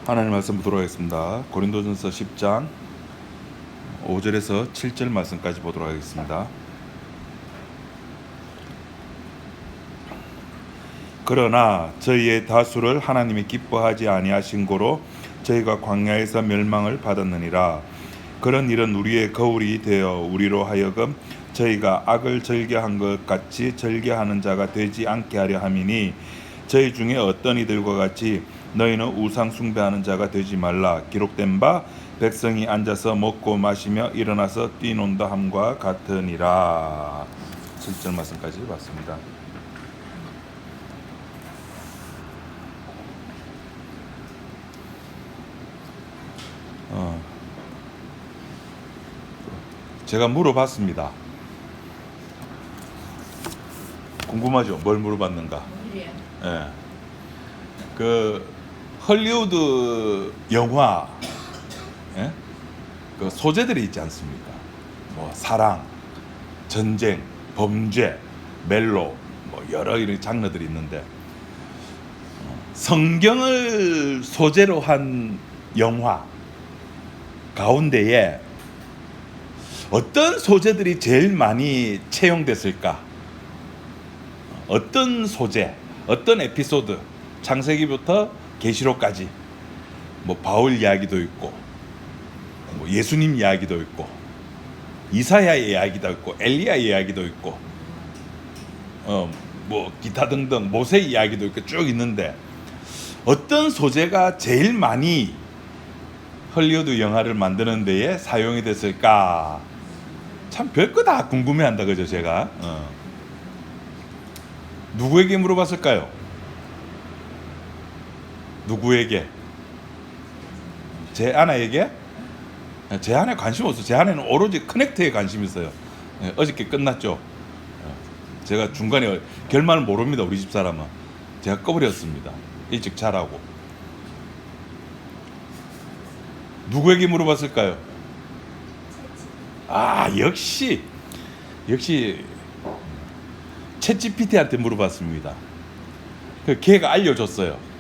하나님 말씀 보도록 하겠습니다. 고린도전서 10장 5절에서 7절 말씀까지 보도록 하겠습니다. 그러나 저희의 다수를 하나님이 기뻐하지 아니하신 고로 저희가 광야에서 멸망을 받았느니라. 그런 일은 우리의 거울이 되어 우리로 하여금 저희가 악을 즐겨한 것 같이 즐겨하는 자가 되지 않게 하려 함이니, 저희 중에 어떤 이들과 같이 너희는 우상 숭배하는 자가 되지 말라. 기록된 바 백성이 앉아서 먹고 마시며 일어나서 뛰논다 함과 같으니라. 7절 말씀까지 봤습니다. 제가 물어봤습니다. 궁금하죠? 뭘 물어봤는가? 예. 그 헐리우드 영화, 예? 그 소재들이 있지 않습니까? 뭐 사랑, 전쟁, 범죄, 멜로, 뭐 여러 이런 장르들이 있는데, 성경을 소재로 한 영화 가운데에 어떤 소재들이 제일 많이 채용됐을까? 어떤 소재, 어떤 에피소드, 창세기부터 계시록까지, 뭐 바울 이야기도 있고, 뭐 예수님 이야기도 있고, 이사야 이야기도 있고, 엘리야 이야기도 있고, 뭐 기타 등등 모세 이야기도 있고 쭉 있는데, 어떤 소재가 제일 많이 헐리우드 영화를 만드는 데에 사용이 됐을까? 참 별거 다 궁금해한다, 그죠? 제가 누구에게 물어봤을까요? 누구에게? 제 아내에게? 제 아내 관심 없어. 제 아내는 오로지 커넥트에 관심 있어요. 어저께 끝났죠. 제가 중간에 결말을 모릅니다. 우리 집 사람은. 제가 꺼버렸습니다. 일찍 자라고. 누구에게 물어봤을까요? 역시 챗GPT한테 물어봤습니다. 걔가 알려줬어요.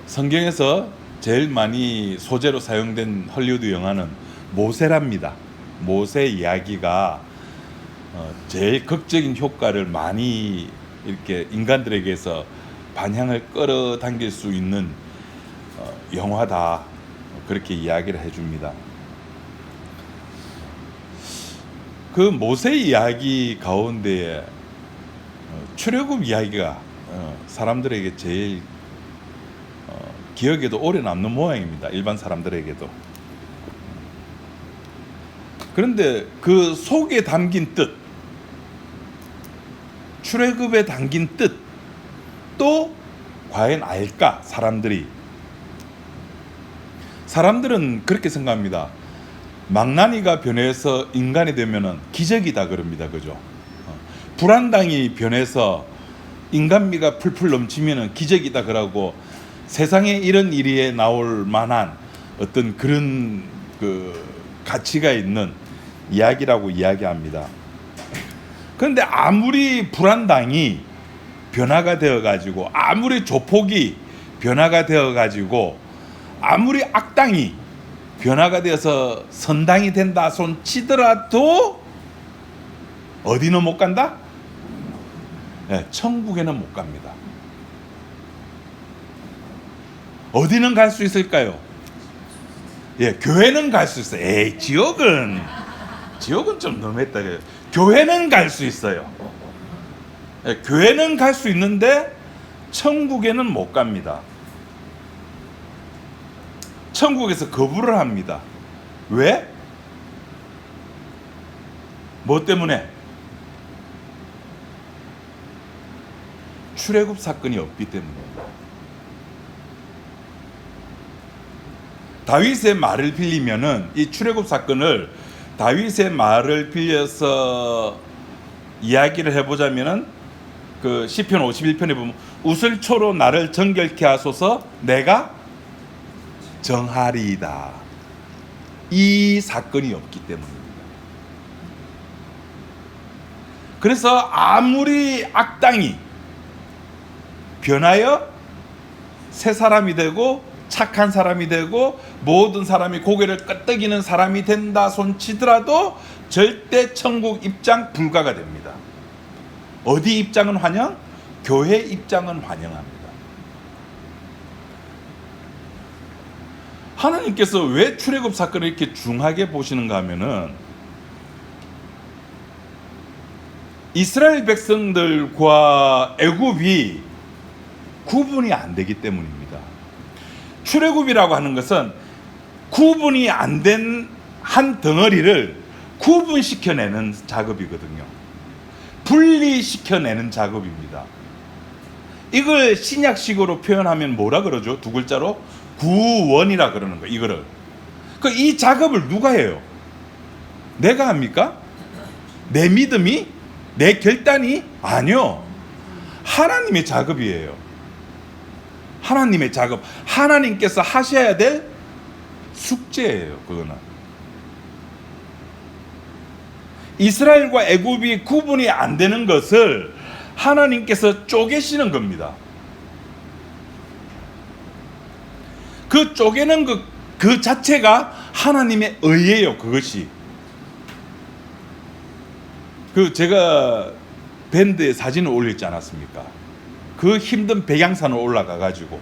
성경에서 제일 많이 소재로 사용된 헐리우드 영화는 모세랍니다. 모세 이야기가 제일 극적인 효과를 많이 이렇게 인간들에게서 반향을 끌어당길 수 있는 영화다. 그렇게 이야기를 해줍니다. 그 모세 이야기 가운데에 출애굽 이야기가 사람들에게 제일 기억에도 오래 남는 모양입니다. 일반 사람들에게도. 그런데 그 속에 담긴 뜻, 출애굽에 담긴 뜻도 과연 알까? 사람들은 그렇게 생각합니다. 망나니가 변해서 인간이 되면은 기적이다 그럽니다. 그죠? 불안당이 변해서 인간미가 풀풀 넘치면은 기적이다 그러고, 세상에 이런 일이 나올 만한 어떤 그런 그 가치가 있는 이야기라고 이야기합니다. 그런데 아무리 불안당이 변화가 되어 가지고, 아무리 조폭이 변화가 되어 가지고, 아무리 악당이 변화가 되어서 선당이 된다 손 치더라도 어디는 못 간다? 천국에는 못 갑니다. 어디는 갈 수 있을까요? 교회는 갈 수 있어요. 지옥은 좀 너무했다. 교회는 갈 수 있어요. 교회는 갈 수 있는데 천국에는 못 갑니다. 천국에서 거부를 합니다. 왜? 뭐 때문에? 출애굽 사건이 없기 때문입니다. 다윗의 말을 빌리면은, 이 출애굽 사건을 다윗의 말을 빌려서 이야기를 해보자면은, 그 시편 51편에 보면 우슬초로 나를 정결케 하소서 내가 정하리이다. 이 사건이 없기 때문입니다. 그래서 아무리 악당이 변하여 새 사람이 되고 착한 사람이 되고 모든 사람이 고개를 끄덕이는 사람이 된다 손치더라도 절대 천국 입장 불가가 됩니다. 어디 입장은 환영? 교회 입장은 환영합니다. 하나님께서 왜 출애굽 사건을 이렇게 중하게 보시는가 하면은 이스라엘 백성들과 애굽이 구분이 안 되기 때문입니다. 출애굽이라고 하는 것은 구분이 안 된 한 덩어리를 구분시켜내는 작업이거든요. 분리시켜내는 작업입니다. 이걸 신약식으로 표현하면 뭐라 그러죠? 두 글자로 구원이라 그러는 거예요. 이거를. 이 작업을 누가 해요? 내가 합니까? 내 믿음이? 내 결단이? 아니요. 하나님의 작업이에요. 하나님의 작업. 하나님께서 하셔야 될 숙제예요. 그거는. 이스라엘과 애굽이 구분이 안 되는 것을 하나님께서 쪼개시는 겁니다. 그 쪼개는 그 자체가 하나님의 의예요. 그것이. 제가 밴드에 사진을 올렸지 않았습니까? 그 힘든 백양산을 올라가 가지고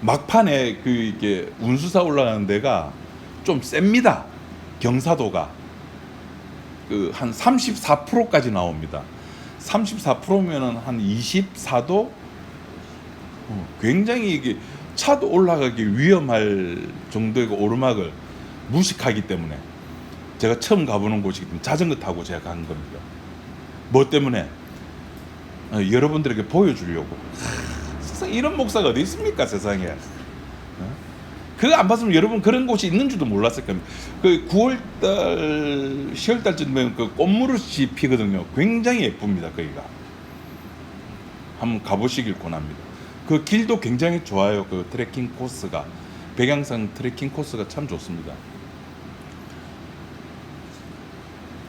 막판에 이게 운수사 올라가는 데가 좀 셉니다. 경사도가 한 34%까지 나옵니다. 34%면은 한 24도? 굉장히 이게 차도 올라가기 위험할 정도의 오르막을 무식하기 때문에 제가 처음 가보는 곳이기 때문에 자전거 타고 제가 간 겁니다. 뭐 때문에? 여러분들에게 보여주려고. 세상에 이런 목사가 어디 있습니까, 세상에? 그거 안 봤으면 여러분 그런 곳이 있는 줄도 몰랐을 겁니다. 9월달, 10월달쯤 되면 꽃무릇이 피거든요. 굉장히 예쁩니다, 거기가. 한번 가보시길 권합니다. 그 길도 굉장히 좋아요. 트레킹 코스가. 백양산 트레킹 코스가 참 좋습니다.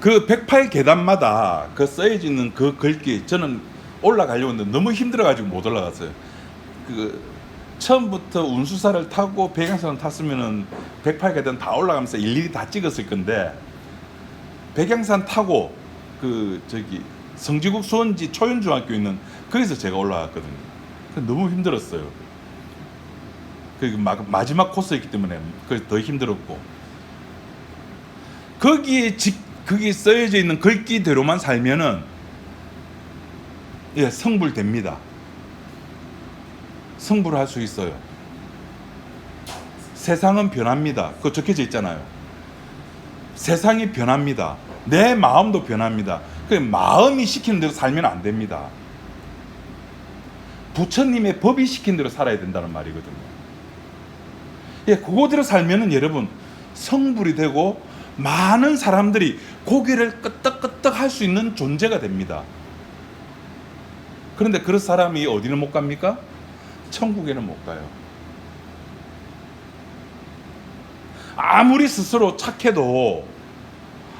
108계단마다 써여져 있는 글귀, 저는 올라가려고 했는데 너무 힘들어가지고 못 올라갔어요. 처음부터 운수사를 타고 백양산을 탔으면은 108계단 다 올라가면서 일일이 다 찍었을 건데, 백양산 타고 성지국 수원지 초연중학교 있는 거기서 제가 올라갔거든요. 너무 힘들었어요. 마지막 코스였기 때문에 더 힘들었고, 거기 써여져 있는 글귀대로만 살면은 성불됩니다. 성불을 할 수 있어요. 세상은 변합니다. 그거 적혀져 있잖아요. 세상이 변합니다. 내 마음도 변합니다. 마음이 시키는 대로 살면 안 됩니다. 부처님의 법이 시킨 대로 살아야 된다는 말이거든요. 그거대로 살면은 여러분 성불이 되고 많은 사람들이 고개를 끄덕끄덕 할 수 있는 존재가 됩니다. 그런데 그런 사람이 어디는 못 갑니까? 천국에는 못 가요. 아무리 스스로 착해도,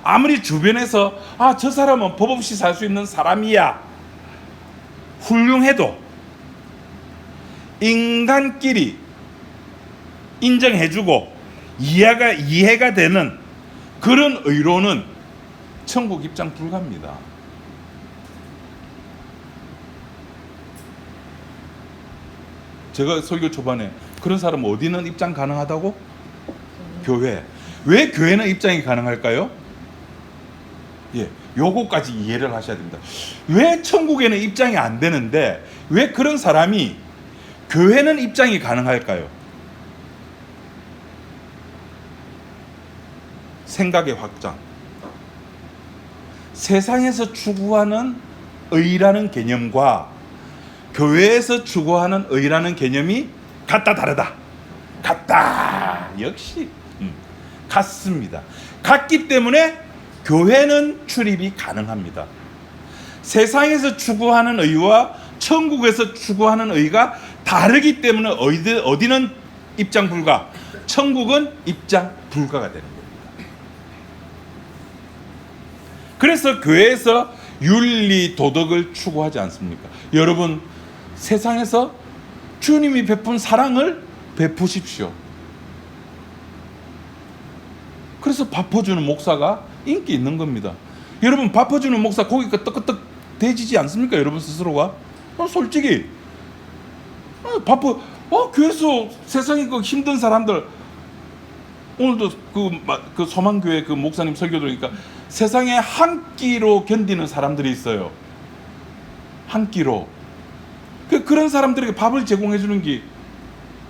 아무리 주변에서 저 사람은 법 없이 살 수 있는 사람이야 훌륭해도, 인간끼리 인정해주고 이해가 되는 그런 의로는 천국 입장 불가입니다. 제가 설교 초반에 그런 사람 어디는 입장 가능하다고? 교회. 왜 교회는 입장이 가능할까요? 요거까지 이해를 하셔야 됩니다. 왜 천국에는 입장이 안 되는데 왜 그런 사람이 교회는 입장이 가능할까요? 생각의 확장. 세상에서 추구하는 의라는 개념과 교회에서 추구하는 의라는 개념이 같다 다르다. 같다. 역시 같습니다. 같기 때문에 교회는 출입이 가능합니다. 세상에서 추구하는 의와 천국에서 추구하는 의가 다르기 때문에 어디는 입장 불가, 천국은 입장 불가가 되는 겁니다. 그래서 교회에서 윤리 도덕을 추구하지 않습니까? 여러분 세상에서 주님이 베푼 사랑을 베푸십시오. 그래서 밥퍼주는 목사가 인기 있는 겁니다. 여러분, 밥퍼주는 목사 고기가 끄떡끄떡 대지지 않습니까? 여러분 스스로가 솔직히 교회에서 세상에 그 힘든 사람들, 오늘도 그 소망교회 그 목사님 설교 들으니까 세상에 한 끼로 견디는 사람들이 있어요. 한 끼로. 그런 사람들에게 밥을 제공해 주는 게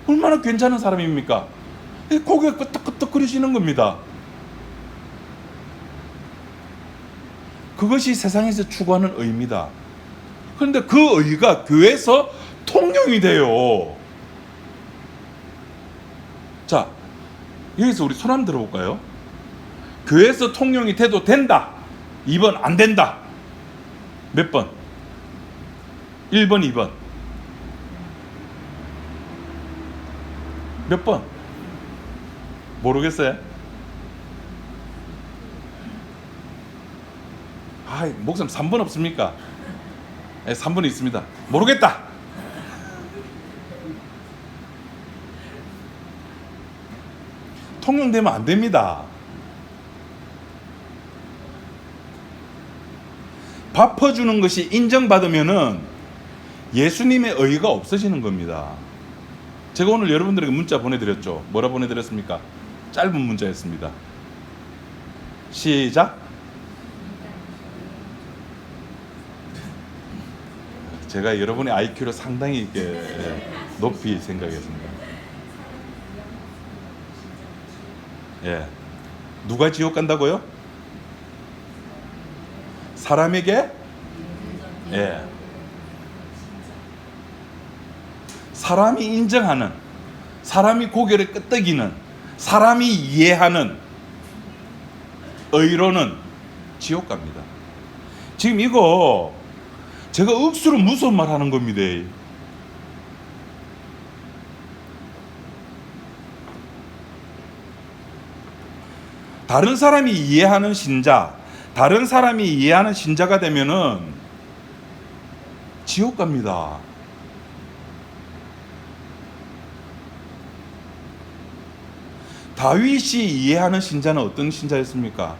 얼마나 괜찮은 사람입니까? 고개가 끄떡끄떡 거리시는 겁니다. 그것이 세상에서 추구하는 의입니다. 그런데 그 의가 교회에서 통용이 돼요. 자, 여기서 우리 손 한번 들어볼까요? 교회에서 통용이 돼도 된다. 2번 안 된다. 몇 번? 1번, 2번. 몇 번? 모르겠어요? 목사님 3번 없습니까? 네, 3번이 있습니다. 모르겠다. 통용되면 안 됩니다. 밥 퍼주는 것이 인정받으면은 예수님의 의의가 없어지는 겁니다. 제가 오늘 여러분들에게 문자 보내드렸죠. 뭐라 보내드렸습니까? 짧은 문자였습니다. 시작. 제가 여러분의 IQ를 상당히 높이 생각했습니다. 예. 누가 지옥 간다고요? 사람에게? 예. 사람이 인정하는, 사람이 고개를 끄덕이는, 사람이 이해하는 의로는 지옥 갑니다. 지금 이거 제가 억수로 무서운 말 하는 겁니다. 다른 사람이 이해하는 신자, 다른 사람이 이해하는 신자가 되면은 지옥 갑니다. 다윗이 이해하는 신자는 어떤 신자였습니까?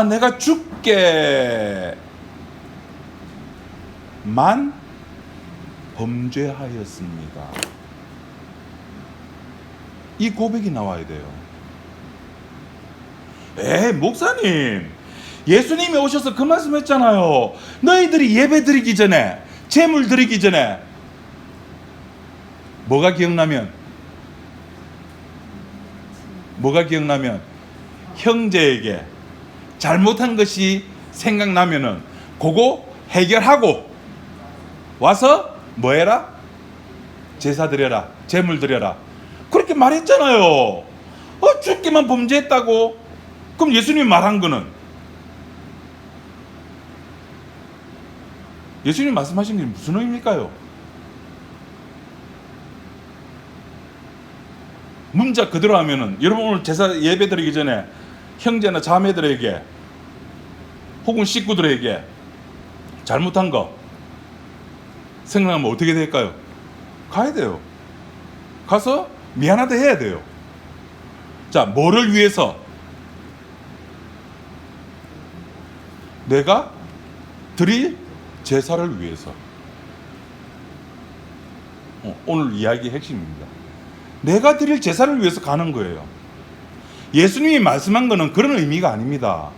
내가 죽게만 범죄하였습니다. 이 고백이 나와야 돼요. 목사님, 예수님이 오셔서 그 말씀했잖아요. 너희들이 예배 드리기 전에, 제물 드리기 전에 뭐가 기억나면 형제에게 잘못한 것이 생각나면은 그거 해결하고 와서 뭐 해라? 제사 드려라, 제물 드려라. 그렇게 말했잖아요. 죽게만 범죄했다고? 그럼 예수님이 말한 거는, 예수님이 말씀하신 게 무슨 의미일까요? 문자 그대로 하면은, 여러분 오늘 제사 예배 드리기 전에 형제나 자매들에게 혹은 식구들에게 잘못한 거 생각하면 어떻게 될까요? 가야 돼요. 가서 미안하다 해야 돼요. 자, 뭐를 위해서? 내가 드릴 제사를 위해서. 오늘 이야기의 핵심입니다. 내가 드릴 제사를 위해서 가는 거예요. 예수님이 말씀한 거는 그런 의미가 아닙니다.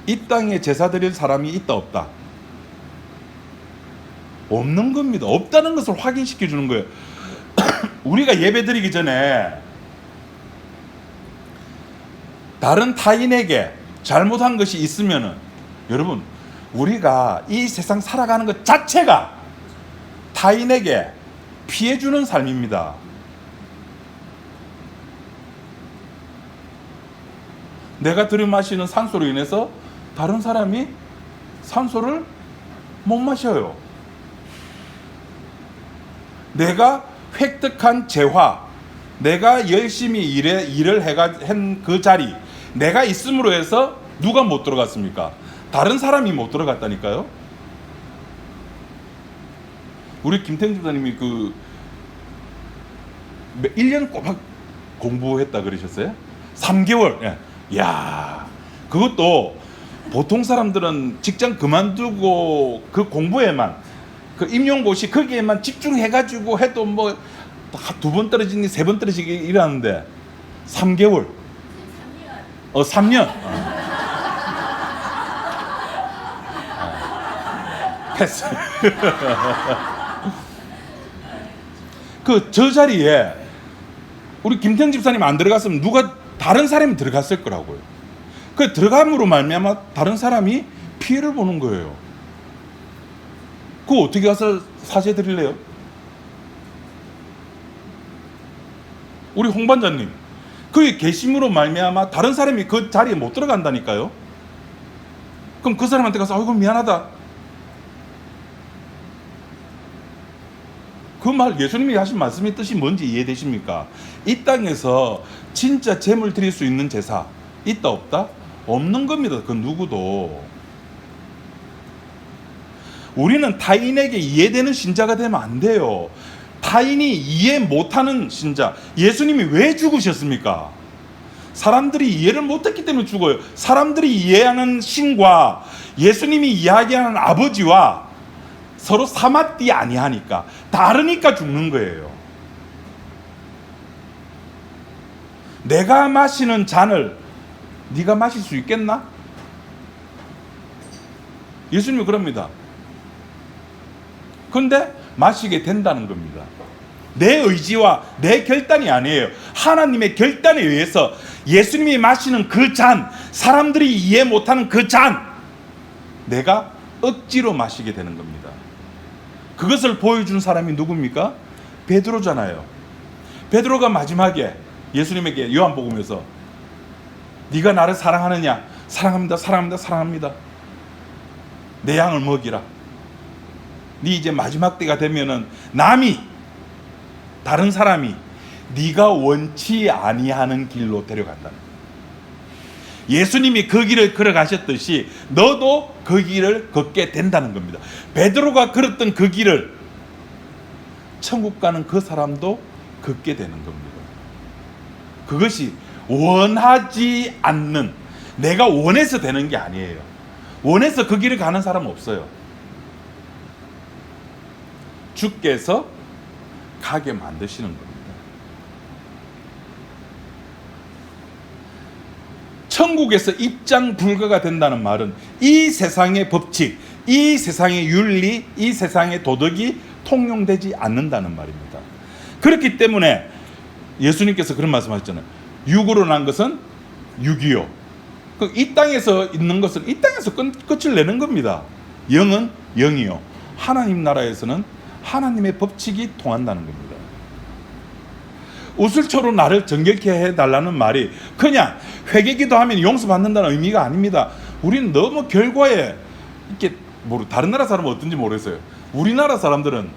이 땅에 제사 드릴 사람이 있다 없다? 없는 겁니다. 없다는 것을 확인시켜 주는 거예요. 우리가 예배 드리기 전에 다른 타인에게 잘못한 것이 있으면은, 여러분, 우리가 이 세상 살아가는 것 자체가 타인에게 피해 주는 삶입니다. 내가 들이마시는 산소로 인해서 다른 사람이 산소를 못 마셔요. 내가 획득한 재화, 내가 열심히 일을 한 그 자리, 내가 있음으로 해서 누가 못 들어갔습니까? 다른 사람이 못 들어갔다니까요. 우리 김태형 집사님이 1년 꼬박 공부했다 그러셨어요? 3개월. 예. 야, 그것도 보통 사람들은 직장 그만두고 그 공부에만, 그 임용고시 거기에만 집중해가지고 해도 뭐 2번 떨어지니 3번 떨어지기 이러는데 3개월. 3년. 패스. 저 자리에 우리 김태형 집사님 안 들어갔으면 누가 다른 사람이 들어갔을 거라고요. 그 들어감으로 말미암아 다른 사람이 피해를 보는 거예요. 그거 어떻게 가서 사죄 드릴래요? 우리 홍 반장님, 그의 계심으로 말미암아 다른 사람이 그 자리에 못 들어간다니까요. 그럼 그 사람한테 가서 아이고 미안하다, 그 말, 예수님이 하신 말씀의 뜻이 뭔지 이해되십니까? 이 땅에서 진짜 제물 드릴 수 있는 제사 있다 없다? 없는 겁니다. 그 누구도. 우리는 타인에게 이해되는 신자가 되면 안 돼요. 타인이 이해 못하는 신자. 예수님이 왜 죽으셨습니까? 사람들이 이해를 못했기 때문에 죽어요. 사람들이 이해하는 신과 예수님이 이야기하는 아버지와 서로 사맞디 아니하니까, 다르니까 죽는 거예요. 내가 마시는 잔을 네가 마실 수 있겠나? 예수님이 그럽니다. 그런데 마시게 된다는 겁니다. 내 의지와 내 결단이 아니에요. 하나님의 결단에 의해서 예수님이 마시는 그 잔, 사람들이 이해 못하는 그 잔, 내가 억지로 마시게 되는 겁니다. 그것을 보여준 사람이 누굽니까? 베드로잖아요. 베드로가 마지막에 예수님에게 요한복음에서 네가 나를 사랑하느냐? 사랑합니다, 사랑합니다, 사랑합니다. 내 양을 먹이라. 네 이제 마지막 때가 되면은 남이, 다른 사람이 네가 원치 아니하는 길로 데려간다. 예수님이 그 길을 걸어가셨듯이 너도 그 길을 걷게 된다는 겁니다. 베드로가 걸었던 그 길을 천국 가는 그 사람도 걷게 되는 겁니다. 그것이 원하지 않는, 내가 원해서 되는 게 아니에요. 원해서 그 길을 가는 사람은 없어요. 주께서 가게 만드시는 겁니다. 천국에서 입장 불가가 된다는 말은 이 세상의 법칙, 이 세상의 윤리, 이 세상의 도덕이 통용되지 않는다는 말입니다. 그렇기 때문에 예수님께서 그런 말씀하셨잖아요. 육으로 난 것은 육이요. 이 땅에서 있는 것은 이 땅에서 끝을 내는 겁니다. 영은 영이요. 하나님 나라에서는 하나님의 법칙이 통한다는 겁니다. 우슬초로 나를 정결케 해달라는 말이 그냥 회개기도 하면 용서받는다는 의미가 아닙니다. 우리는 너무 결과에 이렇게, 다른 나라 사람은 어떤지 모르겠어요. 우리나라 사람들은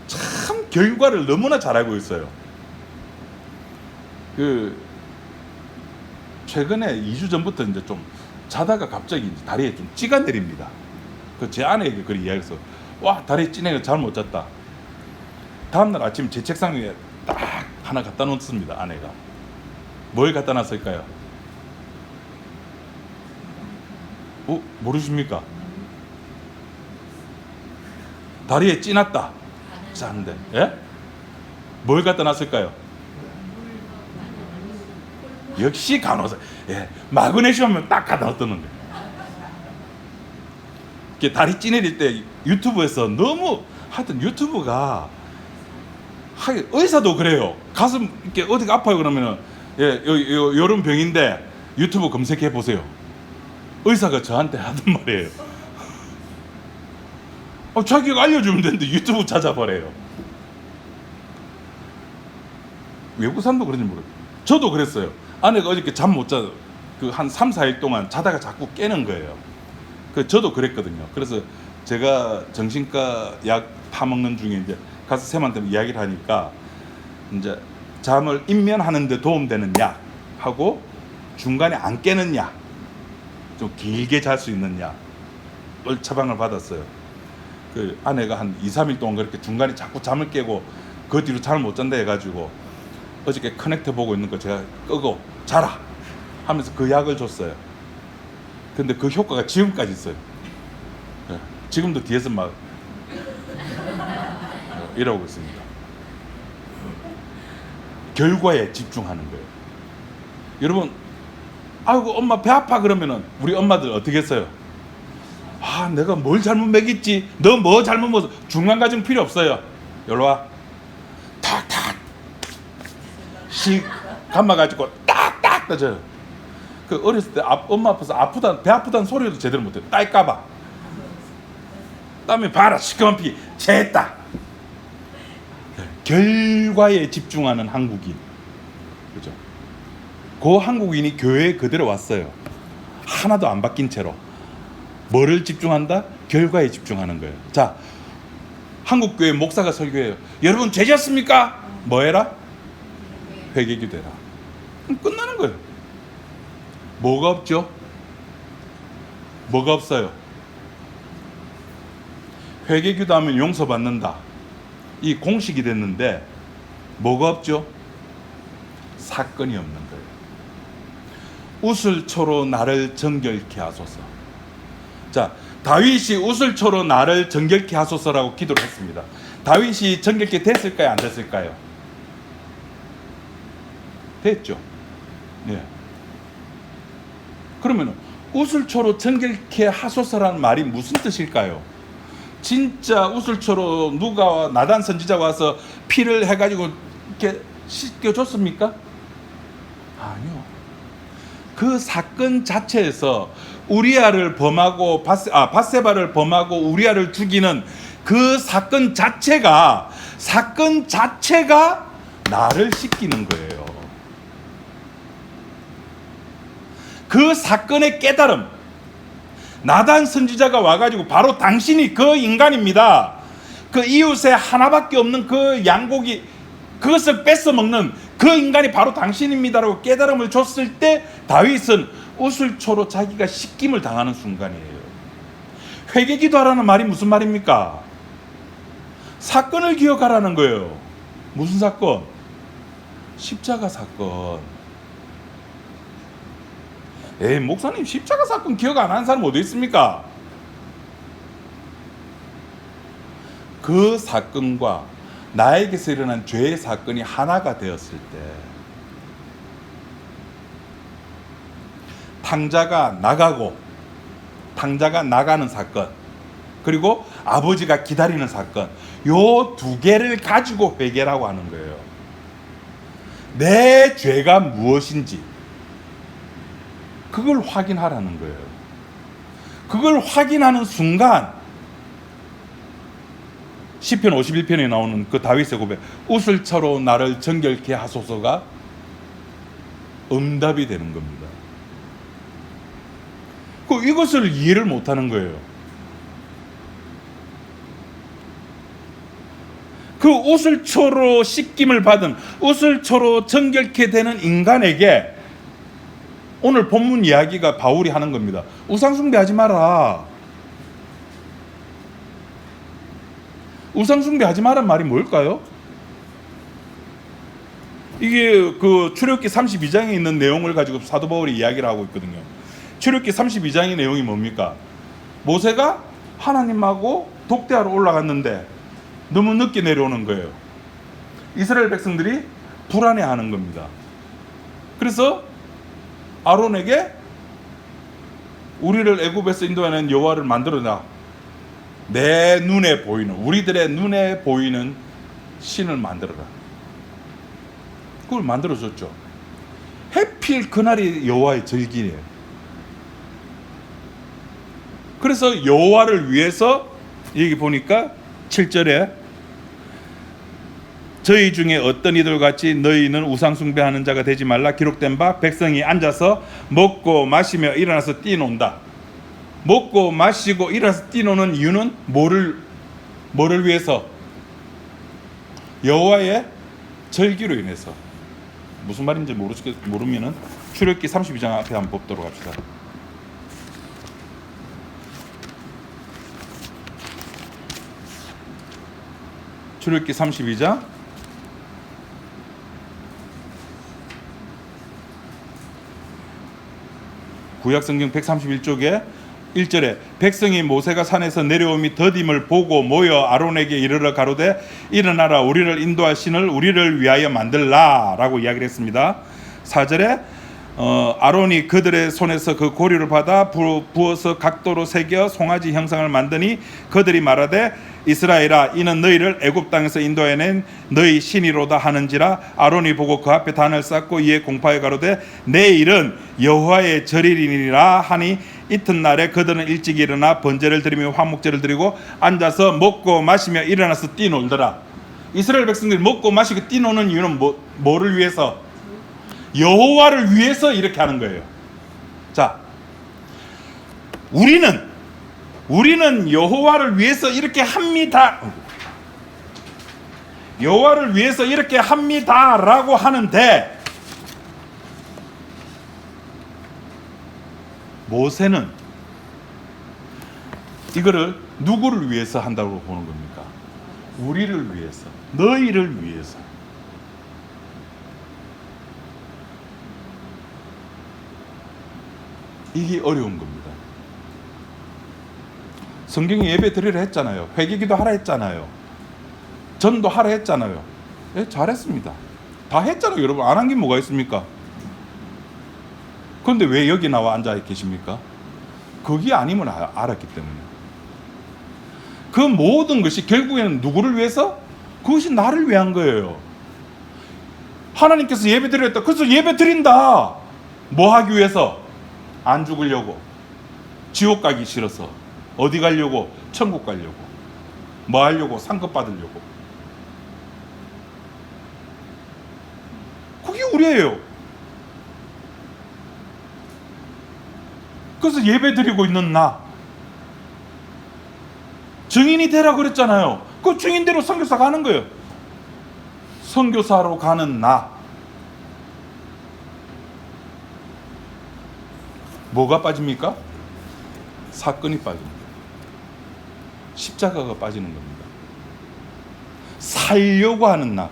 참 결과를 너무나 잘 알고 있어요. 최근에 2주 전부터 이제 좀 자다가 갑자기 다리에 좀 찌가 내립니다. 제 아내에게 그렇게 이야기해서, 와, 다리에 찌네가 잘 못 잤다. 다음날 아침 제 책상 위에 딱 하나 갖다 놓습니다. 아내가. 뭘 갖다 놨을까요? 모르십니까? 다리에 찌났다. 짠데. 예? 뭘 갖다 놨을까요? 역시 간호사. 예. 마그네슘을 딱 갖다 놨다는 거예요. 다리 찌내릴 때 유튜브에서 너무, 하여튼 유튜브가, 의사도 그래요. 가슴 이렇게 어디가 아파요 그러면은, 요런 병인데 유튜브 검색해 보세요. 의사가 저한테 하던 말이에요. 자기가 알려주면 되는데 유튜브 찾아보래요. 외국 사람도 그런지 모르겠어요. 저도 그랬어요. 아내가 어저께 잠 못 자, 한 3, 4일 동안 자다가 자꾸 깨는 거예요. 저도 그랬거든요. 그래서 제가 정신과 약 타먹는 중에 이제 가서 쌤한테 이야기를 하니까, 이제 잠을 인면하는 데 도움되는 약 하고 중간에 안 깨는 약, 좀 길게 잘 수 있는 약을 처방을 받았어요. 그 아내가 한 2, 3일 동안 그렇게 중간에 자꾸 잠을 깨고 그 뒤로 잠을 못 잔다 해가지고 어저께 커넥터 보고 있는 거 제가 끄고 자라 하면서 그 약을 줬어요. 근데 그 효과가 지금까지 있어요. 네. 지금도 뒤에서 막 이러고 있습니다. 결과에 집중하는 거예요. 여러분, 아이고 엄마 배 아파 그러면은 우리 엄마들 어떻게 했어요? 아, 내가 뭘 잘못 먹였지? 너 뭐 잘못 먹었어? 중간 과정 필요 없어요. 여기로 와. 탁탁 씩 감아가지고 딱딱 떠져요. 그 어렸을 때 엄마 아파서 배 아프다는 소리도 제대로 못해요. 딸까봐. 다음에 봐라 시커먼 피 재했다. 결과에 집중하는 한국인, 그죠? 그 한국인이 교회에 그대로 왔어요. 하나도 안 바뀐 채로. 뭐를 집중한다? 결과에 집중하는 거예요. 자, 한국교회 목사가 설교해요. 여러분 죄 졌습니까? 뭐 해라? 회개기도해라. 그럼 끝나는 거예요. 뭐가 없죠? 뭐가 없어요? 회개기도하면 용서받는다. 이 공식이 됐는데 뭐가 없죠? 사건이 없는 거예요. 우슬초로 나를 정결케 하소서. 자, 다윗이 우슬초로 나를 정결케 하소서라고 기도를 했습니다. 다윗이 정결케 됐을까요? 안 됐을까요? 됐죠. 네. 그러면 우슬초로 정결케 하소서라는 말이 무슨 뜻일까요? 진짜 우슬초로 누가 나단 선지자가 와서 피를 해가지고 이렇게 씻겨줬습니까? 아니요. 그 사건 자체에서 우리아를 범하고 밧세바를 범하고 우리아를 죽이는 그 사건 자체가 나를 씻기는 거예요. 그 사건의 깨달음, 나단 선지자가 와가지고 바로 당신이 그 인간입니다. 그 이웃에 하나밖에 없는 그 양고기 그것을 뺏어 먹는 그 인간이 바로 당신입니다라고 깨달음을 줬을 때 다윗은 우슬초로 자기가 씻김을 당하는 순간이에요. 회개기도하라는 말이 무슨 말입니까? 사건을 기억하라는 거예요. 무슨 사건? 십자가 사건. 에이, 목사님 십자가 사건 기억 안 하는 사람 어디 있습니까? 그 사건과 나에게서 일어난 죄의 사건이 하나가 되었을 때 탕자가 나가는 사건, 그리고 아버지가 기다리는 사건, 요 두 개를 가지고 회개라고 하는 거예요. 내 죄가 무엇인지 그걸 확인하라는 거예요. 그걸 확인하는 순간 시편 51편에 나오는 그 다윗의 고백, 우슬초로 나를 정결케 하소서가 응답이 되는 겁니다. 이것을 이해를 못하는 거예요. 그 우슬초로 씻김을 받은, 우슬초로 정결케 되는 인간에게 오늘 본문 이야기가 바울이 하는 겁니다. 우상숭배하지 마라. 우상숭배하지 마란 말이 뭘까요? 이게 그 출애굽기 32장에 있는 내용을 가지고 사도 바울이 이야기를 하고 있거든요. 출애굽기 32장의 내용이 뭡니까? 모세가 하나님하고 독대하러 올라갔는데 너무 늦게 내려오는 거예요. 이스라엘 백성들이 불안해하는 겁니다. 그래서 아론에게 우리를 애굽에서 인도하는 여호와를 만들어놔. 내 눈에 보이는, 우리들의 눈에 보이는 신을 만들어라. 그걸 만들어줬죠. 해필 그날이 여호와의 절기예요. 그래서 여호와를 위해서 여기 보니까 7절에 저희 중에 어떤 이들 같이 너희는 우상 숭배하는 자가 되지 말라 기록된 바 백성이 앉아서 먹고 마시며 일어나서 뛰논다. 먹고 마시고 일어나서 뛰노는 이유는 뭐를 위해서? 여호와의 절기로 인해서. 무슨 말인지 모르면은 출애굽기 32장 앞에 한번 보도록 합시다. 출애굽기 32장 구약성경 131쪽에 1절에 백성이 모세가 산에서 내려옴이 더딤을 보고 모여 아론에게 이르러 가로되 일어나라 우리를 인도할 신을 우리를 위하여 만들라 라고 이야기를 했습니다. 4절에 아론이 그들의 손에서 그 고리를 받아 부어서 각도로 새겨 송아지 형상을 만드니 그들이 말하되 이스라엘아 이는 너희를 애굽 땅에서 인도해낸 너희 신이로다 하는지라. 아론이 보고 그 앞에 단을 쌓고 이에 공파에 가로되 내일은 여호와의 절일이니라 하니 이튿날에 그들은 일찍 일어나 번제를 드리며 화목제를 드리고 앉아서 먹고 마시며 일어나서 뛰놀더라. 이스라엘 백성들이 먹고 마시고 뛰노는 이유는 뭐를 위해서? 여호와를 위해서 이렇게 하는 거예요. 자, 우리는 여호와를 위해서 이렇게 합니다. 여호와를 위해서 이렇게 합니다라고 하는데 모세는 이거를 누구를 위해서 한다고 보는 겁니까? 우리를 위해서, 너희를 위해서. 이게 어려운 겁니다. 성경이 예배 드리라 했잖아요. 회개기도 하라 했잖아요. 전도 하라 했잖아요. 예, 잘했습니다. 다 했잖아요. 여러분 안 한 게 뭐가 있습니까? 그런데 왜 여기 나와 앉아 계십니까? 그게 아님을 알았기 때문에. 그 모든 것이 결국에는 누구를 위해서? 그것이 나를 위한 거예요. 하나님께서 예배 드렸다. 그래서 예배 드린다. 뭐 하기 위해서? 안 죽으려고. 지옥 가기 싫어서. 어디 가려고? 천국 가려고. 뭐 하려고? 상급 받으려고. 그게 우리예요. 그래서 예배 드리고 있는 나. 증인이 되라 그랬잖아요. 그 증인대로 선교사 가는 거예요. 선교사로 가는 나. 뭐가 빠집니까? 사건이 빠집니다. 십자가가 빠지는 겁니다. 살려고 하는 나.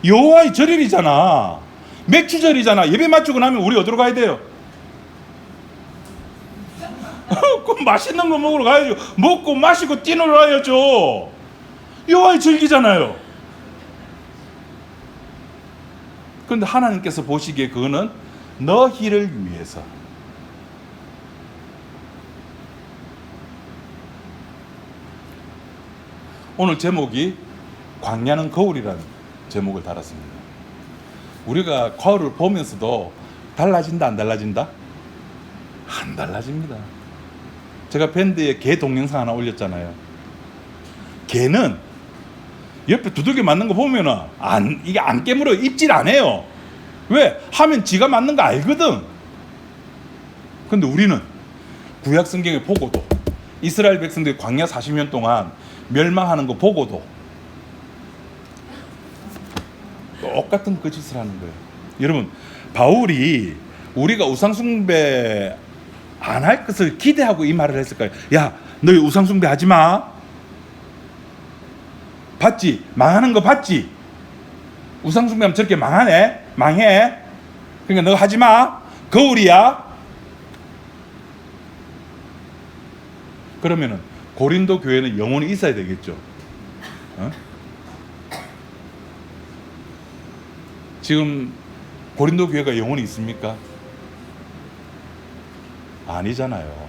여호와의 절일이잖아. 맥주절이잖아. 예배 마치고 나면 우리 어디로 가야 돼요? 그럼 맛있는 거 먹으러 가야죠. 먹고 마시고 뛰놀아야죠. 여호와의 절기잖아요. 그런데 하나님께서 보시기에 그거는 너희를 위해서. 오늘 제목이 광야는 거울이라는 제목을 달았습니다. 우리가 거울을 보면서도 달라진다 안 달라진다? 안 달라집니다. 제가 밴드에 개 동영상 하나 올렸잖아요. 개는 옆에 두들겨 맞는 거 보면은 이게 안 깨물어. 입질 안 해요. 왜? 하면 지가 맞는 거 알거든. 근데 우리는 구약 성경에 보고도 이스라엘 백성들이 광야 40년 동안 멸망하는 거 보고도 똑같은 그 짓을 하는 거예요. 여러분, 바울이 우리가 우상숭배 안 할 것을 기대하고 이 말을 했을까요? 야, 너희 우상숭배 하지 마. 봤지? 망하는 거 봤지? 우상숭배하면 저렇게 망해. 그러니까 너 하지 마. 거울이야. 그러면은 고린도 교회는 영혼이 있어야 되겠죠. 어? 지금 고린도 교회가 영혼이 있습니까? 아니잖아요.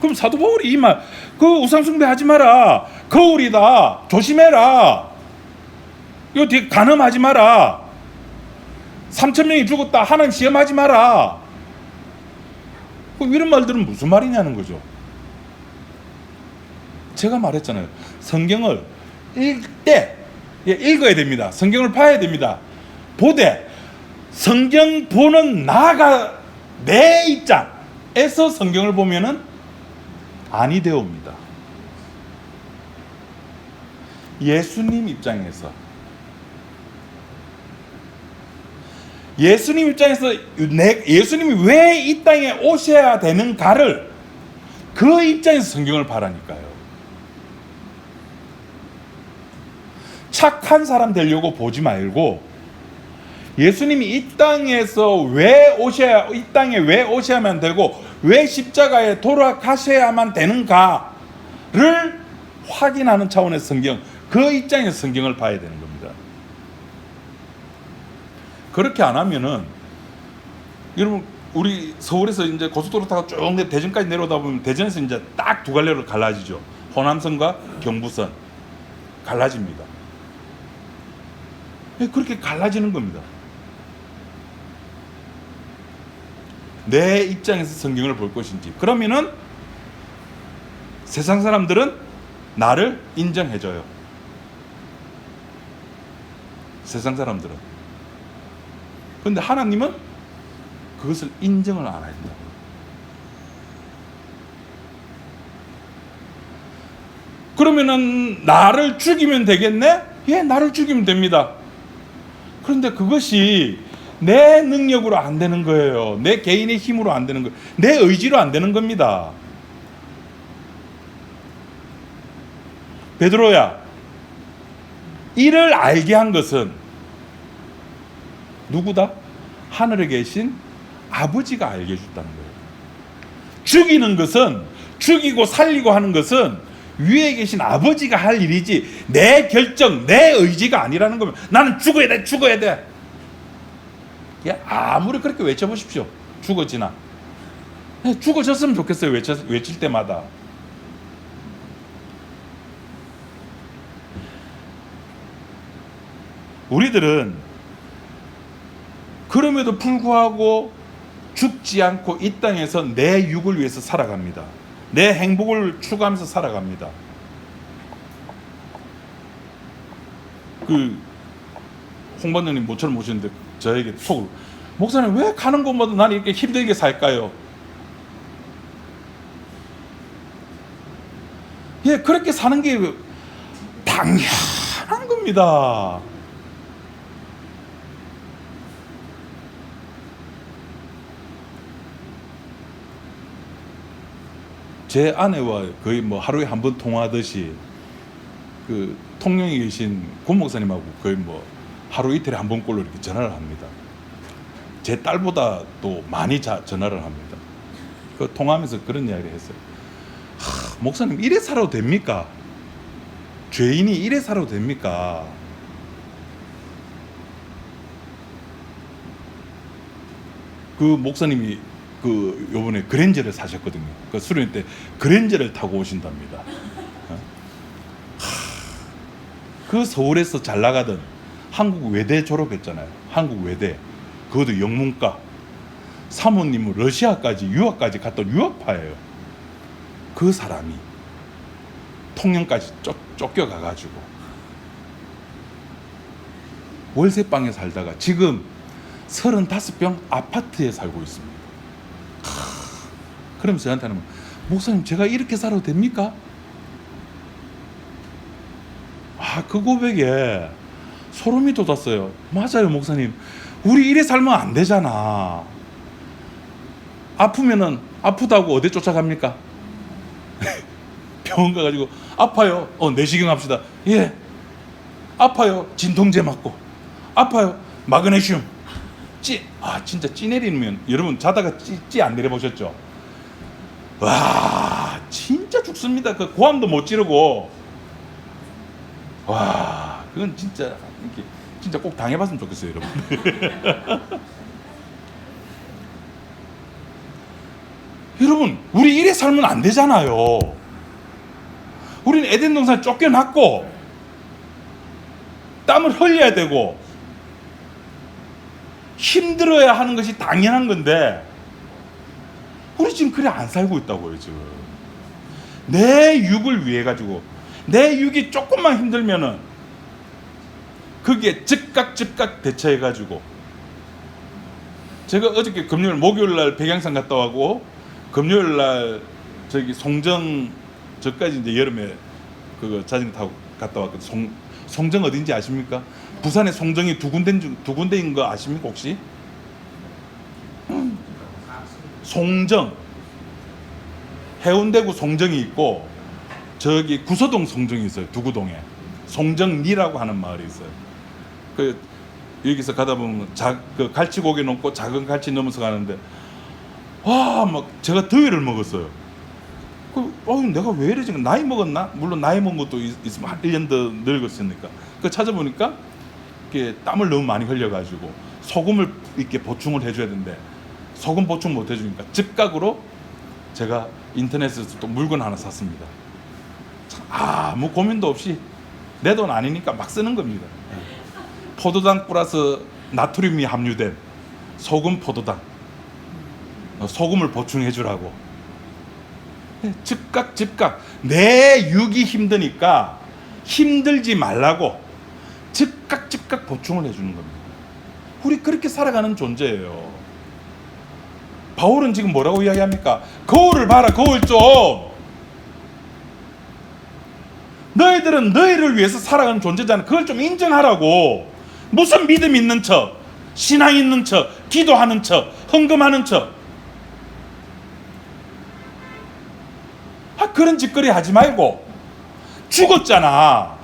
그럼 사도 바울이 이 말, 그 우상숭배 하지 마라. 거울이다. 조심해라. 이거 되게 간음하지 마라. 3,000명이 죽었다. 하나님 시험하지 마라. 그럼 이런 말들은 무슨 말이냐는 거죠. 제가 말했잖아요. 성경을 읽을 때 읽어야 됩니다. 성경을 봐야 됩니다. 보되 성경 보는 나가 내 입장에서 성경을 보면은 아니 되옵니다. 예수님 입장에서 예수님이 왜 이 땅에 오셔야 되는가를 그 입장에서 성경을 봐라니까요. 착한 사람 되려고 보지 말고 예수님이 이 땅에서 이 땅에 왜 오셔야만 되고 왜 십자가에 돌아가셔야만 되는가를 확인하는 차원의 성경, 그 입장에서 성경을 봐야 되는 겁니다. 그렇게 안 하면은 여러분 우리 서울에서 이제 고속도로 타고 쭉 대전까지 내려오다 보면 대전에서 이제 딱 두 갈래로 갈라지죠. 호남선과 경부선 갈라집니다. 그렇게 갈라지는 겁니다. 내 입장에서 성경을 볼 것인지. 그러면은 세상 사람들은 나를 인정해줘요. 세상 사람들은. 그런데 하나님은 그것을 인정을 안 한다. 그러면은 나를 죽이면 되겠네? 예, 나를 죽이면 됩니다. 그런데 그것이 내 능력으로 안 되는 거예요. 내 개인의 힘으로 안 되는 거예요. 내 의지로 안 되는 겁니다. 베드로야, 이를 알게 한 것은 누구다? 하늘에 계신 아버지가 알게 해줬다는 거예요. 죽이는 것은, 죽이고 살리고 하는 것은 위에 계신 아버지가 할 일이지 내 결정, 내 의지가 아니라는 거면 나는 죽어야 돼, 죽어야 돼. 아무리 그렇게 외쳐보십시오. 죽어지나. 죽어졌으면 좋겠어요. 외칠 때마다. 우리들은 그럼에도 불구하고 죽지 않고 이 땅에서 내 육을 위해서 살아갑니다. 내 행복을 추구하면서 살아갑니다. 홍반장님 모처럼 모시는데 저에게 속으로, 목사님 왜 가는 곳마다 나는 이렇게 힘들게 살까요? 예, 그렇게 사는 게 당연한 겁니다. 제 아내와 거의 뭐 하루에 한 번 통화하듯이 통영에 계신 권 목사님하고 거의 뭐 하루 이틀에 한 번꼴로 이렇게 전화를 합니다. 제 딸보다 또 많이 전화를 합니다. 그 통화하면서 그런 이야기를 했어요. 목사님 이래 살아도 됩니까? 죄인이 이래 살아도 됩니까? 그 목사님이 요번에 그랜저를 사셨거든요. 그 수련회 때 그랜저를 타고 오신답니다. 그 서울에서 잘 나가던 한국 외대 졸업했잖아요. 한국 외대. 그것도 영문과. 사모님은 러시아까지 유학까지 갔던 유학파예요. 그 사람이 통영까지 쫓겨가가지고 월세방에 살다가 지금 35평 아파트에 살고 있습니다. 그러면서 저한테는, 목사님 제가 이렇게 살아도 됩니까? 그 고백에 소름이 돋았어요. 맞아요, 목사님. 우리 이래 살면 안 되잖아. 아프면은 아프다고 어디 쫓아갑니까? 병원 가가지고 아파요. 내시경 합시다. 예. 아파요. 진통제 맞고. 아파요. 마그네슘. 진짜 찌 내리면 여러분 자다가 찌 안 내려보셨죠? 와, 진짜 죽습니다. 그 고함도 못 지르고. 와, 그건 진짜 꼭 당해봤으면 좋겠어요, 여러분. 여러분, 우리 이래 살면 안 되잖아요. 우리는 에덴 동산에 쫓겨났고 땀을 흘려야 되고 힘들어야 하는 것이 당연한 건데 우리 지금 그래 안 살고 있다고요. 지금 내 육을 위해 가지고, 내 육이 조금만 힘들면은 거기에 즉각 대처해 가지고, 제가 어저께 목요일날 백양산 갔다 와고 금요일날 저기 송정, 저까지 이제 여름에 그거 자전거 타고 갔다 왔거든요. 송정 어딘지 아십니까? 부산에 송정이 두 군데인 거 아십니까 혹시? 송정, 해운대구 송정이 있고 저기 구서동 송정이 있어요. 두구동에. 송정리라고 하는 마을이 있어요. 그 여기서 가다 보면 그 갈치고기 넘고 작은 갈치 넘어서 가는데 막 제가 더위를 먹었어요. 내가 왜 이러지? 나이 먹었나? 물론 나이 먹은 것도 있으면 한 1년 더 늙었으니까. 그 찾아보니까 이게 땀을 너무 많이 흘려가지고 소금을 이렇게 보충을 해줘야 되는데 소금 보충 못 해주니까 즉각으로 제가 인터넷에서 또 물건 하나 샀습니다. 아무 고민도 없이 내 돈 아니니까 막 쓰는 겁니다. 포도당 플러스 나트륨이 함유된 소금 포도당, 소금을 보충해 주라고. 즉각 내 육이 힘드니까 힘들지 말라고 즉각 보충을 해주는 겁니다. 우리 그렇게 살아가는 존재예요. 바울은 지금 뭐라고 이야기합니까? 거울을 봐라, 거울 좀. 너희들은 너희를 위해서 살아가는 존재잖아. 그걸 좀 인정하라고. 무슨 믿음 있는 척, 신앙 있는 척, 기도하는 척, 헌금하는 척. 그런 짓거리 하지 말고. 죽었잖아.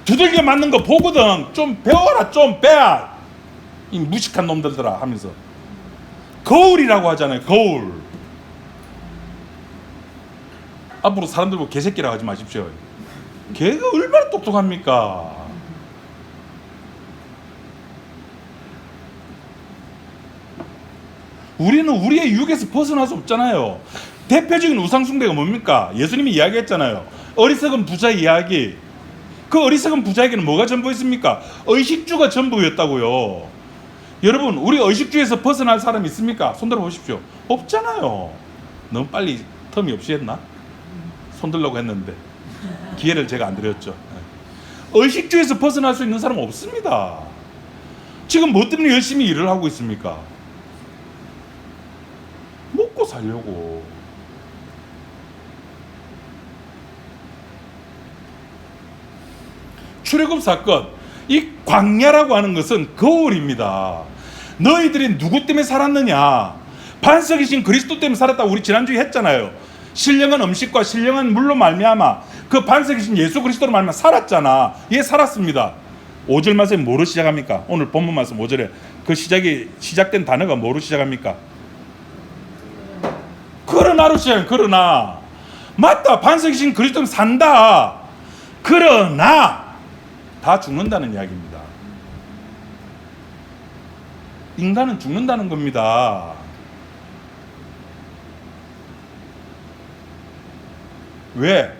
두들겨 맞는 거 보거든. 좀 배워라, 좀 배워. 이 무식한 놈들더라 하면서. 거울이라고 하잖아요. 거울. 앞으로 사람들 보고 개새끼라고 하지 마십시오. 걔가 얼마나 똑똑합니까? 우리는 우리의 육에서 벗어날 수 없잖아요. 대표적인 우상숭배가 뭡니까? 예수님이 이야기했잖아요. 어리석은 부자 이야기. 그 어리석은 부자에게는 뭐가 전부였습니까? 의식주가 전부였다고요. 여러분, 우리 의식주에서 벗어날 사람이 있습니까? 손들어 보십시오. 없잖아요. 너무 빨리 텀이 없이 했나? 손들려고 했는데 기회를 제가 안 드렸죠. 의식주에서 벗어날 수 있는 사람은 없습니다. 지금 뭐 때문에 열심히 일을 하고 있습니까? 먹고 살려고. 출애굽 사건, 이 광야라고 하는 것은 거울입니다. 너희들이 누구 때문에 살았느냐? 반석이신 그리스도 때문에 살았다고 우리 지난주에 했잖아요. 신령한 음식과 신령한 물로 말미암아 그 반석이신 예수 그리스도로 말미암아 살았잖아. 예, 살았습니다. 5절 말씀에 뭐로 시작합니까? 오늘 본문 말씀 5절에 그 시작된 단어가 뭐로 시작합니까? 그러나로 시작해요. 그러나. 맞다. 반석이신 그리스도는 산다. 그러나 다 죽는다는 이야기입니다. 인간은 죽는다는 겁니다. 왜?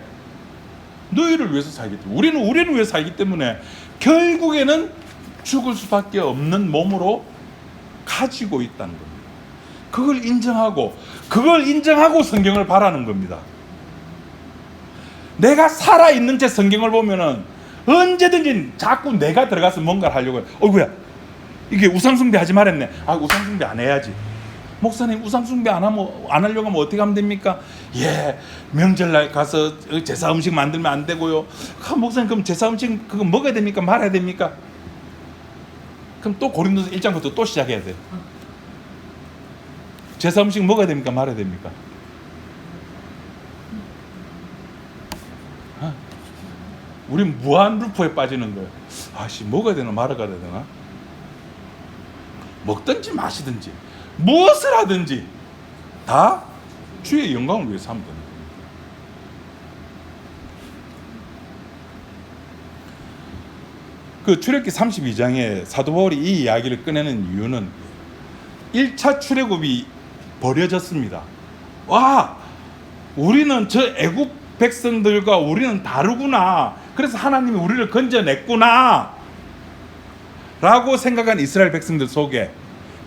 너희를 위해서 살기 때문에. 우리는 위해서 살기 때문에 결국에는 죽을 수밖에 없는 몸으로 가지고 있다는 겁니다. 그걸 인정하고 성경을 바라는 겁니다. 내가 살아있는 채 성경을 보면은 언제든지 자꾸 내가 들어가서 뭔가를 하려고 해요. 어이구야, 이게 우상숭배 하지 말았네. 우상숭배 안 해야지. 목사님, 우상숭배 안 하려고 하면 어떻게 하면 됩니까? 예, 명절날 가서 제사 음식 만들면 안 되고요. 목사님, 그럼 제사 음식 그거 먹어야 됩니까? 말아야 됩니까? 그럼 또 고린도서 1장부터 또 시작해야 돼요. 제사 음식 먹어야 됩니까? 말아야 됩니까? 우린 무한 루프에 빠지는 거예요. 먹어야 되나 말아야 되나? 먹든지 마시든지 무엇을 하든지 다 주의 영광을 위해서 하면 됩니다. 그 출애굽기 32장에 사도 바울이 이 이야기를 꺼내는 이유는 1차 출애굽이 버려졌습니다. 우리는 저 애굽 백성들과 우리는 다르구나. 그래서 하나님이 우리를 건져냈구나 라고 생각한 이스라엘 백성들 속에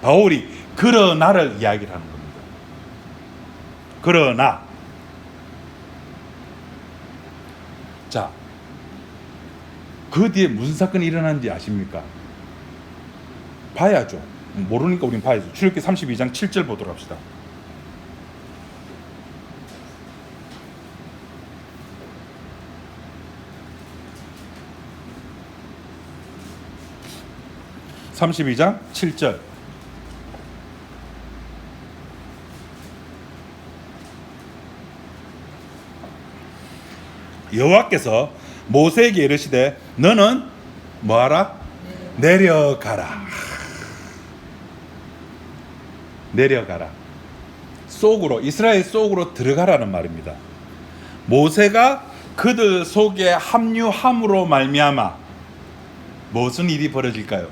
바울이 그러나를 이야기를 하는 겁니다. 그러나, 자, 그 뒤에 무슨 사건이 일어났는지 아십니까? 봐야죠. 모르니까 우린 봐야죠. 출애굽기 32장 7절 보도록 합시다. (32장 7절) 여호와께서 모세에게 이르시되 너는 뭐하라? 내려가라. 내려가라. 속으로, 이스라엘 속으로 들어가라는 말입니다. 모세가 그들 속에 합류함으로 말미암아 무슨 일이 벌어질까요?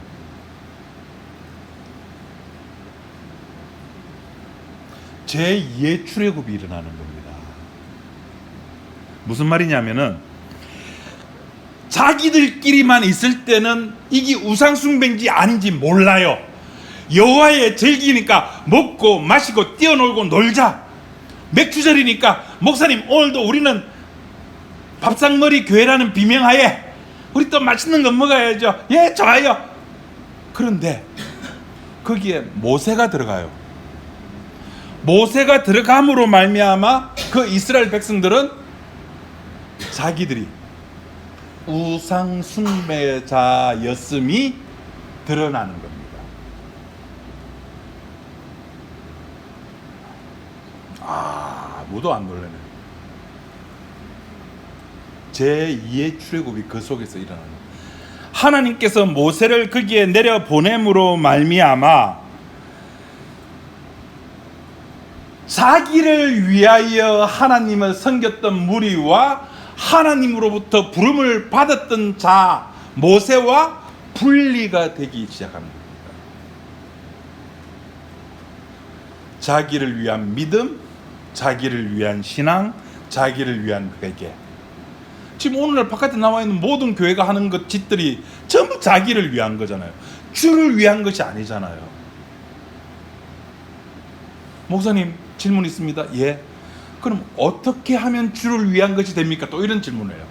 제2의 출애굽이 일어나는 겁니다. 무슨 말이냐면은 자기들끼리만 있을 때는 이게 우상숭배인지 아닌지 몰라요. 여호와의 절기니까 먹고 마시고 뛰어놀고 놀자. 맥주절이니까 목사님 오늘도 우리는 밥상머리 교회라는 비명하에 우리 또 맛있는 거 먹어야죠. 예, 좋아요. 그런데 거기에 모세가 들어가요. 모세가 들어감으로 말미암아 그 이스라엘 백성들은 자기들이 우상 숭배자였음이 드러나는 겁니다. 아무도 안 놀라네. 제2의 출애굽이 그 속에서 일어나는 거예요. 하나님께서 모세를 거기에 내려보냄으로 말미암아 자기를 위하여 하나님을 섬겼던 무리와 하나님으로부터 부름을 받았던 자 모세와 분리가 되기 시작합니다. 자기를 위한 믿음, 자기를 위한 신앙, 자기를 위한 회개. 지금 오늘날 바깥에 나와 있는 모든 교회가 하는 것 짓들이 전부 자기를 위한 거잖아요. 주를 위한 것이 아니잖아요. 목사님 질문 있습니다. 예. 그럼 어떻게 하면 주를 위한 것이 됩니까? 또 이런 질문이에요.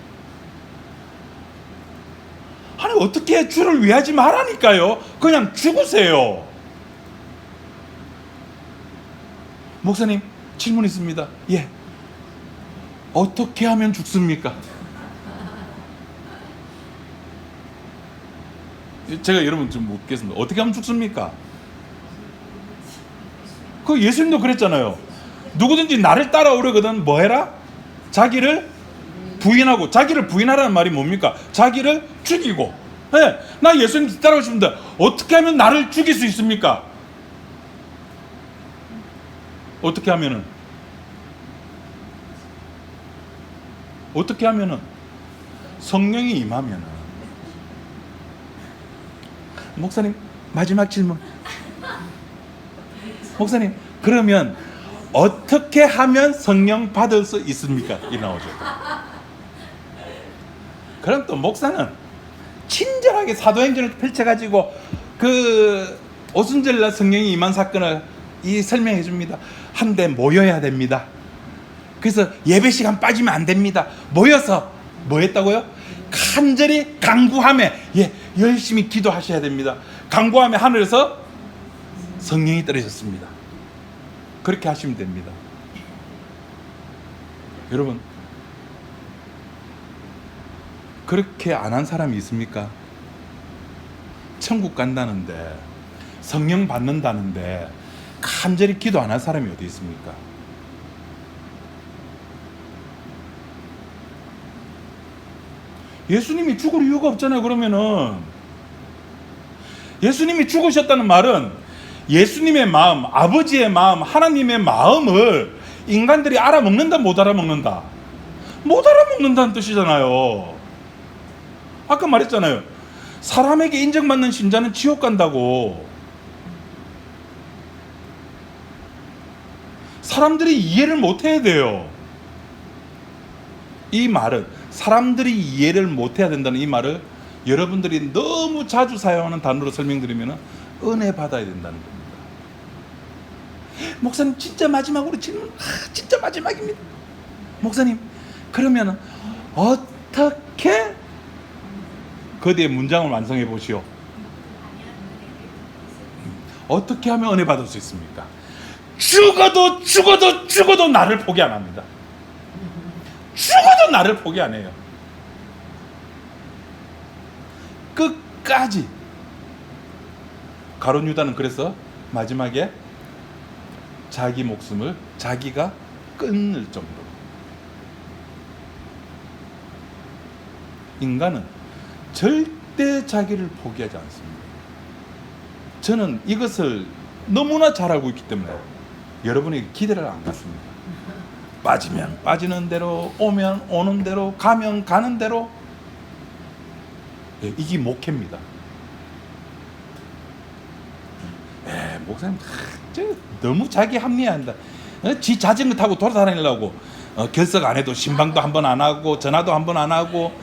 아니 어떻게 주를 위하지 말라니까요. 그냥 죽으세요. 목사님 질문 있습니다. 예. 어떻게 하면 죽습니까? 제가 여러분 좀 묻겠습니다. 어떻게 하면 죽습니까? 그 예수님도 그랬잖아요. 누구든지 나를 따라오려거든 뭐 해라? 자기를 부인하고. 자기를 부인하라는 말이 뭡니까? 자기를 죽이고. 네, 나 예수님 따라오고 싶은데 어떻게 하면 나를 죽일 수 있습니까? 어떻게 하면은? 어떻게 하면은? 성령이 임하면은. 목사님 마지막 질문. 목사님 그러면 어떻게 하면 성령 받을 수 있습니까? 이 나오죠. 그럼 또 목사는 친절하게 사도행전을 펼쳐가지고 그 오순절날 성령이 임한 사건을 설명해 줍니다. 한데 모여야 됩니다. 그래서 예배 시간 빠지면 안 됩니다. 모여서 뭐 했다고요? 간절히 간구하며 열심히 기도하셔야 됩니다. 간구하며 하늘에서 성령이 떨어졌습니다. 그렇게 하시면 됩니다. 여러분 그렇게 안 한 사람이 있습니까? 천국 간다는데 성령 받는다는데 간절히 기도 안 한 사람이 어디 있습니까? 예수님이 죽을 이유가 없잖아요. 그러면은 예수님이 죽으셨다는 말은 예수님의 마음, 아버지의 마음, 하나님의 마음을 인간들이 알아먹는다 못 알아먹는다? 못 알아먹는다는 뜻이잖아요. 아까 말했잖아요. 사람에게 인정받는 신자는 지옥 간다고. 사람들이 이해를 못해야 돼요. 이 말은 사람들이 이해를 못해야 된다는 이 말을 여러분들이 너무 자주 사용하는 단어로 설명드리면 은혜 받아야 된다는 겁니다. 목사님 진짜 마지막으로 질문. 진짜 마지막입니다. 목사님 그러면 어떻게 거대의 문장을 완성해 보시오. 어떻게 하면 은혜 받을 수 있습니까? 죽어도 나를 포기 안 합니다. 죽어도 나를 포기 안 해요. 끝까지. 가룟 유다는 그래서 마지막에 자기 목숨을 자기가 끊을 정도로. 인간은 절대 자기를 포기하지 않습니다. 저는 이것을 너무나 잘 알고 있기 때문에 여러분에게 기대를 안 갖습니다. 빠지면 빠지는 대로, 오면 오는 대로, 가면 가는 대로. 이게 목회입니다. 목사님 너무 자기 합리화한다. 지 자전거 타고 돌아다니려고 결석 안 해도 신방도 한 번 안 하고 전화도 한 번 안 하고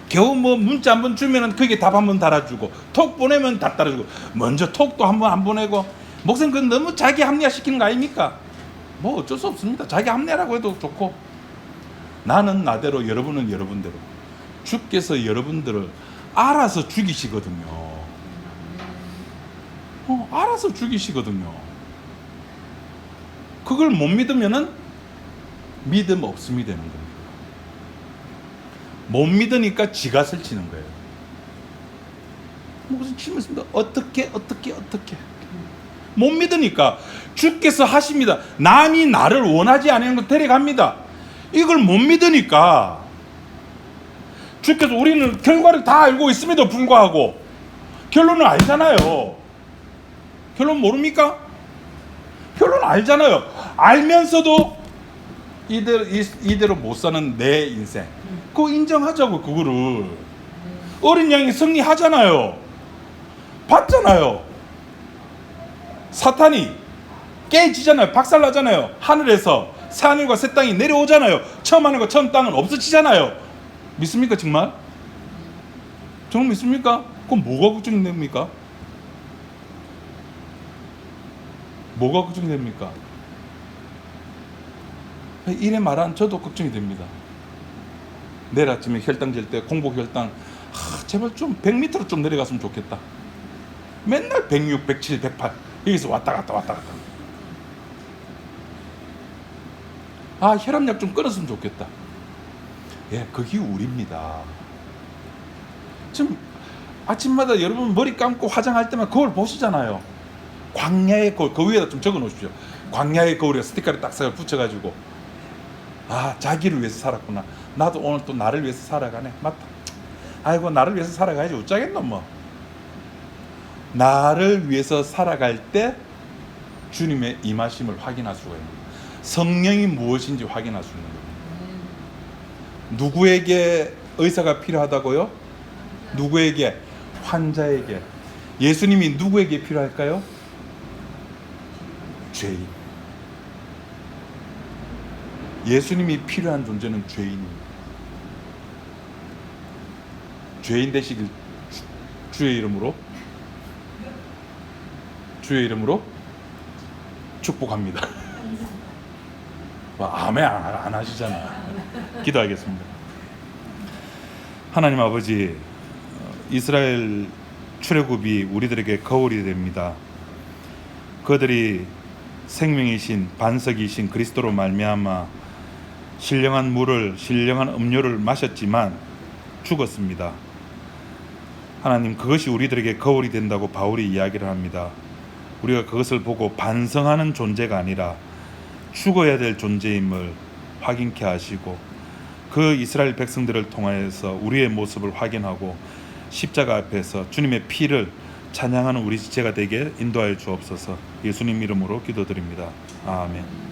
겨우 뭐 문자 한 번 주면은 그게 답 한 번 달아주고 톡 보내면 답 달아주고 먼저 톡도 한 번 안 보내고. 목사님 그건 너무 자기 합리화 시키는 거 아닙니까? 뭐 어쩔 수 없습니다. 자기 합리화라고 해도 좋고. 나는 나대로, 여러분은 여러분대로. 주께서 여러분들을 알아서 죽이시거든요. 알아서 죽이시거든요. 그걸 못 믿으면은 믿음 없음이 되는 겁니다. 못 믿으니까 지갓을 치는 거예요. 무슨 치면서 어떻게 못 믿으니까 주께서 하십니다. 남이 나를 원하지 않는 걸 데려갑니다. 이걸 못 믿으니까 주께서, 우리는 결과를 다 알고 있음에도 불구하고 결론을 알잖아요. 결론 모릅니까? 결론 알잖아요. 알면서도 이대로 못 사는 내 인생, 그거 인정하자고. 그거를 어린 양이 승리하잖아요. 봤잖아요. 사탄이 깨지잖아요. 박살나잖아요. 하늘에서 새 하늘과 새 땅이 내려오잖아요. 처음 하늘과 처음 땅은 없어지잖아요. 믿습니까 정말? 정말 믿습니까? 그럼 뭐가 걱정됩니까? 뭐가 걱정됩니까? 이래 말한 저도 걱정이 됩니다. 내일 아침에 혈당 잴 때 공복 혈당 제발 좀 100m로 좀 내려갔으면 좋겠다. 맨날 106, 107, 108 여기서 왔다 갔다 혈압약 좀 끊었으면 좋겠다. 그게 우리입니다. 지금 아침마다 여러분 머리 감고 화장할 때만 거울 보시잖아요. 광야의 거울, 그 위에다 좀 적어 놓으십시오. 광야의 거울에 스티커를 딱 붙여가지고 자기를 위해서 살았구나. 나도 오늘 또 나를 위해서 살아가네. 맞다. 아이고 나를 위해서 살아가야지 어쩌겠노 뭐. 나를 위해서 살아갈 때 주님의 임하심을 확인할 수가 있는 거예요. 성령이 무엇인지 확인할 수 있는 거예요. 누구에게 의사가 필요하다고요? 누구에게? 환자에게. 예수님이 누구에게 필요할까요? 죄인. 예수님이 필요한 존재는 죄인입니다. 죄인 되시길 주의 이름으로 축복합니다. 아멘 안 하시잖아. 기도하겠습니다. 하나님 아버지, 이스라엘 출애굽이 우리들에게 거울이 됩니다. 그들이 생명이신 반석이신 그리스도로 말미암아 신령한 물을, 신령한 음료를 마셨지만 죽었습니다. 하나님, 그것이 우리들에게 거울이 된다고 바울이 이야기를 합니다. 우리가 그것을 보고 반성하는 존재가 아니라 죽어야 될 존재임을 확인케 하시고, 그 이스라엘 백성들을 통하여서 우리의 모습을 확인하고 십자가 앞에서 주님의 피를 찬양하는 우리 지체가 되게 인도하여 주옵소서. 예수님 이름으로 기도드립니다. 아멘.